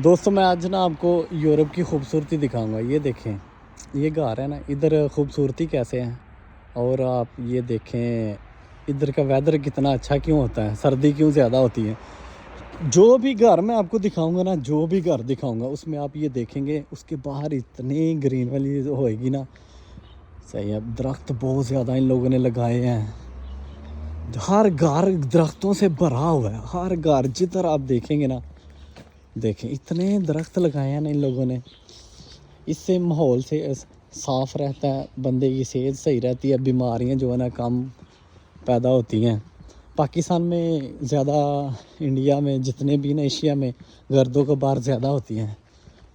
دوستوں میں آج نا آپ کو یورپ کی خوبصورتی دکھاؤں گا. یہ دیکھیں یہ گھر ہے نا, ادھر خوبصورتی کیسے ہے. اور آپ یہ دیکھیں ادھر کا ویدر کتنا اچھا کیوں ہوتا ہے, سردی کیوں زیادہ ہوتی ہے. جو بھی گھر میں آپ کو دکھاؤں گا نا, جو بھی گھر دکھاؤں گا اس میں آپ یہ دیکھیں گے اس کے باہر اتنی گرین والی ہوئے گی نا. صحیح ہے, درخت بہت زیادہ ان لوگوں نے لگائے ہیں. ہر گھر درختوں سے بھرا ہوا ہے, ہر گھر جدھر آپ دیکھیں گے نا. دیکھیں اتنے درخت لگائے ہیں نا ان لوگوں نے. اس سے ماحول سے صاف رہتا ہے, بندے کی صحت صحیح رہتی ہے, بیماریاں جو ہے نا کم پیدا ہوتی ہیں. پاکستان میں زیادہ, انڈیا میں جتنے بھی نا ایشیا میں گردوں کا بار زیادہ ہوتی ہیں,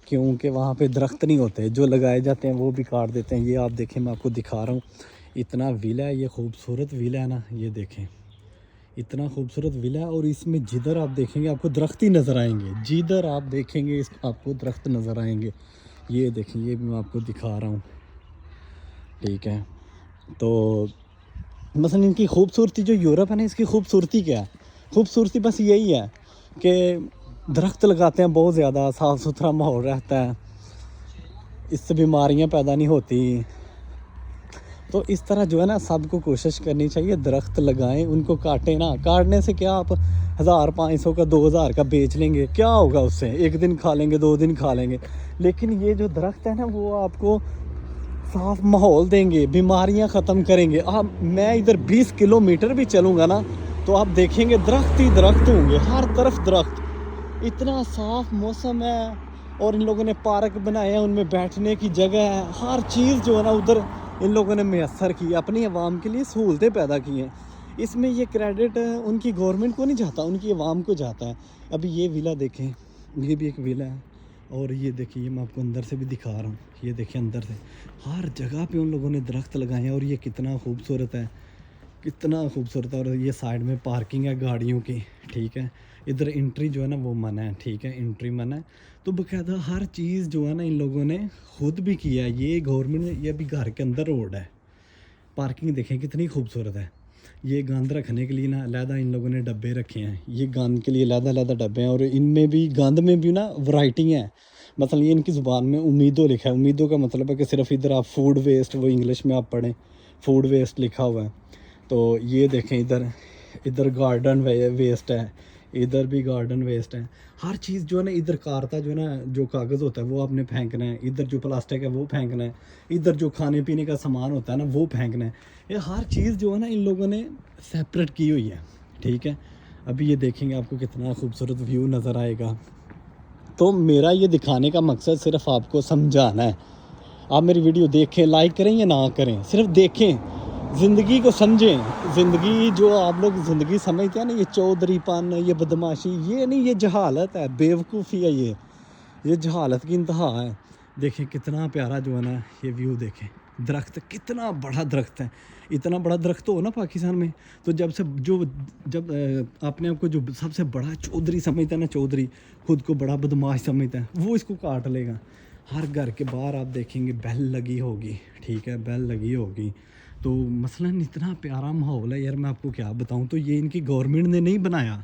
کیونکہ وہاں پہ درخت نہیں ہوتے. جو لگائے جاتے ہیں وہ بھی کاٹ دیتے ہیں. یہ آپ دیکھیں, میں آپ کو دکھا رہا ہوں. اتنا ویلا ہے, یہ خوبصورت ویلا ہے نا. یہ دیکھیں اتنا خوبصورت ویلا ہے, اور اس میں جدھر آپ دیکھیں گے آپ کو درخت ہی نظر آئیں گے. جدھر آپ دیکھیں گے آپ کو درخت نظر آئیں گے. یہ دیکھیں, یہ بھی میں آپ کو دکھا رہا ہوں. ٹھیک ہے, تو مثلا ان کی خوبصورتی جو یورپ ہے نا, اس کی خوبصورتی کیا ہے. خوبصورتی بس یہی ہے کہ درخت لگاتے ہیں بہت زیادہ, صاف ستھرا ماحول رہتا ہے, اس سے بیماریاں پیدا نہیں ہوتی. تو اس طرح جو ہے نا سب کو کوشش کرنی چاہیے, درخت لگائیں, ان کو کاٹیں نا. کاٹنے سے کیا, آپ 1500 کا 2000 کا بیچ لیں گے, کیا ہوگا اس سے. ایک دن کھا لیں گے, 2 دن کھا لیں گے. لیکن یہ جو درخت ہے نا وہ آپ کو صاف ماحول دیں گے, بیماریاں ختم کریں گے. میں ادھر 20 کلومیٹر بھی چلوں گا نا تو آپ دیکھیں گے درخت ہی درخت ہوں گے, ہر طرف درخت. اتنا صاف موسم ہے, اور ان لوگوں نے پارک بنائے ہیں, ان میں بیٹھنے کی جگہ ہے. ہر چیز جو ہے نا ادھر ان لوگوں نے میسر کی, اپنی عوام کے لیے سہولتیں پیدا کی ہیں. اس میں یہ کریڈٹ ان کی گورنمنٹ کو نہیں جاتا, ان کی عوام کو جاتا ہے. ابھی یہ ویلا دیکھیں, یہ بھی ایک ویلا ہے. اور یہ دیکھیں, یہ میں آپ کو اندر سے بھی دکھا رہا ہوں. یہ دیکھیں اندر سے ہر جگہ پہ ان لوگوں نے درخت لگائے ہیں, اور یہ کتنا خوبصورت ہے, کتنا خوبصورت ہے. اور یہ سائڈ میں پارکنگ ہے گاڑیوں کی. ٹھیک ہے, ادھر انٹری جو ہے نا وہ منع ہے. ٹھیک ہے, انٹری منع ہے. تو باقاعدہ ہر چیز جو ہے نا ان لوگوں نے خود بھی کیا ہے. یہ گورنمنٹ نے, یہ بھی گھر کے اندر روڈ ہے. پارکنگ دیکھیں کتنی خوبصورت ہے. یہ گند رکھنے کے لیے نا علیحدہ ان لوگوں نے ڈبے رکھے ہیں. یہ گند کے لیے علیحدہ ڈبے ہیں, اور ان میں بھی گند میں بھی نا ورائٹی ہیں. مثلا یہ ان کی زبان میں امیدو لکھا ہے. امیدو کا مطلب ہے کہ صرف ادھر آپ فوڈ ویسٹ, وہ انگلش میں آپ پڑھیں, فوڈ ویسٹ لکھا ہوا ہے. تو یہ دیکھیں ادھر گارڈن ویسٹ ہے, ادھر بھی گارڈن ویسٹ ہے. ہر چیز جو ہے نا ادھر کارتا جو ہے نا, جو کاغذ ہوتا ہے وہ آپ نے پھینکنا ہے. ادھر جو پلاسٹک ہے وہ پھینکنا ہے. ادھر جو کھانے پینے کا سامان ہوتا ہے نا وہ پھینکنا ہے. یہ ہر چیز جو ہے نا ان لوگوں نے سیپریٹ کی ہوئی ہے. ٹھیک ہے, ابھی یہ دیکھیں گے آپ کو کتنا خوبصورت ویو نظر آئے گا. تو میرا یہ دکھانے کا مقصد صرف آپ کو سمجھانا ہے. آپ میری ویڈیو دیکھیں, لائک کریں یا نہ کریں, صرف دیکھیں, زندگی کو سمجھیں. زندگی جو آپ لوگ زندگی سمجھتے ہیں نا, یہ چودھری پن, یہ بدماشی, یہ نہیں, یہ جہالت ہے, بیوقوفی ہے. یہ جہالت کی انتہا ہے. دیکھیں کتنا پیارا جو ہے نا یہ ویو دیکھیں. درخت کتنا بڑا درخت ہے. اتنا بڑا درخت ہو نا پاکستان میں, تو جب اپنے آپ کو جو سب سے بڑا چودھری سمجھتا ہے نا, چودھری خود کو بڑا بدماش سمجھتا ہے, وہ اس کو کاٹ لے گا. ہر گھر کے باہر آپ دیکھیں گے بیل لگی ہوگی. ٹھیک ہے, بیل لگی ہوگی. تو مثلاً اتنا پیارا ماحول ہے یار, میں آپ کو کیا بتاؤں. تو یہ ان کی گورنمنٹ نے نہیں بنایا,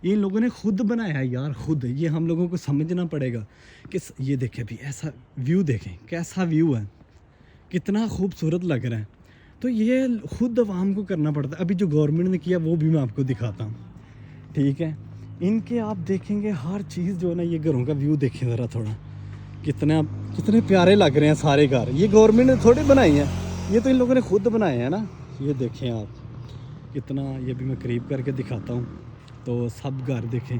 یہ ان لوگوں نے خود بنایا ہے یار, خود. یہ ہم لوگوں کو سمجھنا پڑے گا کہ یہ دیکھیں بھی ایسا ویو, دیکھیں کیسا ویو ہے, کتنا خوبصورت لگ رہا ہے. تو یہ خود عوام کو کرنا پڑتا ہے. ابھی جو گورنمنٹ نے کیا وہ بھی میں آپ کو دکھاتا ہوں. ٹھیک ہے, ان کے آپ دیکھیں گے ہر چیز جو ہے نا, یہ گھروں کا ویو دیکھیں ذرا تھوڑا, کتنے پیارے لگ رہے ہیں سارے گھر. یہ گورنمنٹ نے تھوڑے بنائی ہیں, یہ تو ان لوگوں نے خود بنائے ہیں نا. یہ دیکھیں آپ کتنا, یہ بھی میں قریب کر کے دکھاتا ہوں. تو سب گھر دیکھیں,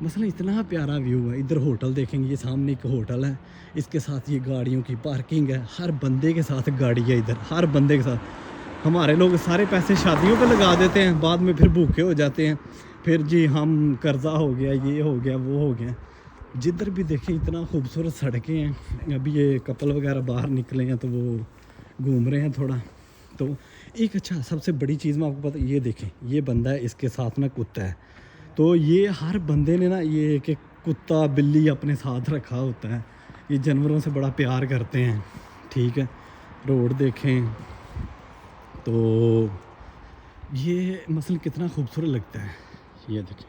مثلا اتنا پیارا ویو ہے. ادھر ہوٹل دیکھیں گے, یہ سامنے ایک ہوٹل ہے, اس کے ساتھ یہ گاڑیوں کی پارکنگ ہے. ہر بندے کے ساتھ گاڑی ہے ادھر, ہر بندے کے ساتھ. ہمارے لوگ سارے پیسے شادیوں پہ لگا دیتے ہیں, بعد میں پھر بھوکے ہو جاتے ہیں. پھر جی ہم قرضہ ہو گیا, یہ ہو گیا, وہ ہو گیا. جدھر بھی دیکھیں اتنا خوبصورت سڑکیں ہیں. ابھی یہ کپل وغیرہ باہر نکلے ہیں تو وہ گھوم رہے ہیں تھوڑا. تو ایک اچھا سب سے بڑی چیز میں آپ کو پتہ, یہ دیکھیں یہ بندہ ہے, اس کے ساتھ نا کتا ہے. تو یہ ہر بندے نے نا یہ کہ کتا بلی اپنے ساتھ رکھا ہوتا ہے. یہ جانوروں سے بڑا پیار کرتے ہیں. ٹھیک ہے, روڈ دیکھیں تو یہ مثلا کتنا خوبصورت لگتا ہے. یہ دیکھیں